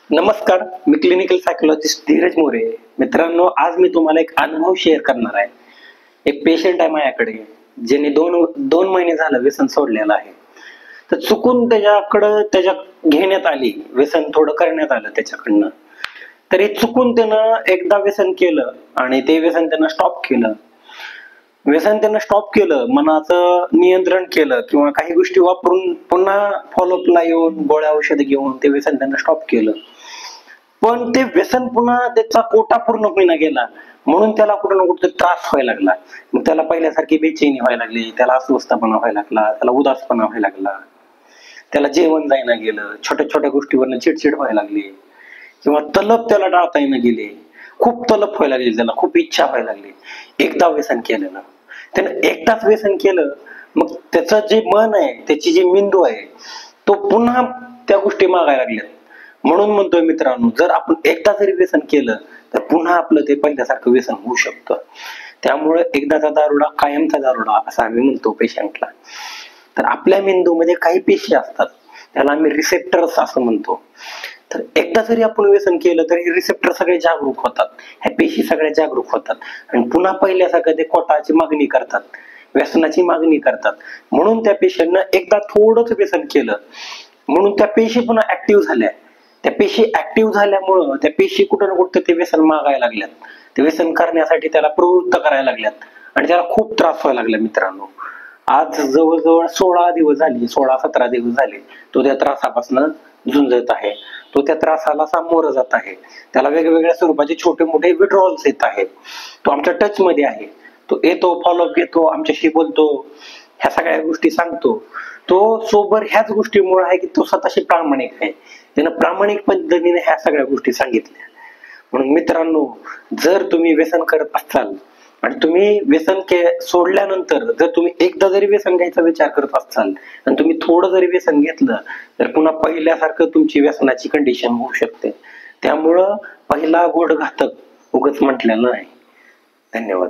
नमस्कार, मी clinical psychologist Dheeraj More. मित्रांनो, आज मी तुम्हाला एक अनुभव शेअर करणार आहे. एक पेशंट आहे माझ्याकडे, ज्याने दोन महिने झालं व्यसन सोडलेलं आहे. तर चुकून त्याच्या घेण्यात आली, व्यसन थोडं करण्यात आलं त्याच्याकडनं. तरी चुकून त्यानं एकदा व्यसन केलं आणि ते व्यसन त्यानं स्टॉप केलं. मनाचं नियंत्रण केलं किंवा काही गोष्टी वापरून पुन्हा फॉलोअपला येऊन गोळ्या औषध घेऊन ते व्यसन त्यानं स्टॉप केलं. पण ते व्यसन पुन्हा त्याचा कोटा पूर्ण होईना गेला, म्हणून त्याला कुठं ना कुठं त्रास व्हायला लागला. मग त्याला पहिल्यासारखी बेचैनी व्हायला लागली, त्याला अस्वस्थपणा व्हायला लागला, त्याला उदासपणा व्हायला लागला, त्याला जेवण जायला गेलं, छोट्या छोट्या गोष्टीवरनं चिडचिड व्हायला लागली किंवा तलप त्याला टाळता येणं गेले. खूप तलप व्हायला लागली, त्याला खूप इच्छा व्हायला लागली. एकदा व्यसन केलं ना, त्यानं एकदाच व्यसन केलं, मग त्याचं जे मन आहे, त्याची जी मेंदू आहे, तो पुन्हा त्या गोष्टी मागायला लागल्या. म्हणून म्हणतोय मित्रांनो, जर आपण एकदा जरी व्यसन केलं तर पुन्हा आपलं ते पहिल्यासारखं व्यसन होऊ शकतं. त्यामुळे एकदाचा दारुडा कायमचा दारुडा असं आम्ही म्हणतो पेशंटला. तर आपल्या मेंदूमध्ये काही पेशी असतात, त्याला आम्ही रिसेप्टर्स असं म्हणतो. तर एकदा जरी आपण व्यसन केलं तरी रिसेप्टर सगळे जागरूक होतात, ह्या पेशी सगळ्या जागरूक होतात आणि पुन्हा पहिल्यासारखं ते कोटाची मागणी करतात, व्यसनाची मागणी करतात. म्हणून त्या पेशींना एकदा थोडंच व्यसन केलं म्हणून त्या पेशी पुन्हा ऍक्टिव्ह झाल्या. त्या पेशी ऍक्टिव्ह झाल्यामुळं त्या पेशी कुठं ना कुठं ते व्यसन मागायला लागल्यात, ते व्यसन करण्यासाठी त्याला प्रवृत्त करायला लागल्यात आणि त्याला खूप त्रास व्हायला लागला. मित्रांनो, आज जवळजवळ 16-17 दिवस झाले तो त्या त्रासापासून झुंजत आहे. तो त्या त्रासाला सामोरं जात आहे. त्याला वेगवेगळ्या स्वरूपाचे छोटे मोठे विड्रॉल्स येत आहेत. तो आमच्या टच मध्ये आहे, तो येतो, फॉलोअप घेतो, आमच्याशी बोलतो, ह्या सगळ्या गोष्टी सांगतो. तो सोबर ह्याच गोष्टीमुळे आहे की तो स्वतःशी प्रामाणिक आहे. त्यानं प्रामाणिक पद्धतीने ह्या सगळ्या गोष्टी सांगितल्या. म्हणून मित्रांनो, जर तुम्ही व्यसन करत असाल आणि तुम्ही व्यसन सोडल्यानंतर जर तुम्ही एकदा जरी व्यसन घ्यायचा विचार करत असाल आणि तुम्ही थोडं जरी व्यसन घेतलं तर पुन्हा पहिल्यासारखं तुमची व्यसनाची कंडिशन होऊ शकते. त्यामुळं पहिला घोड घातक उगाच म्हटलेलं नाही. धन्यवाद.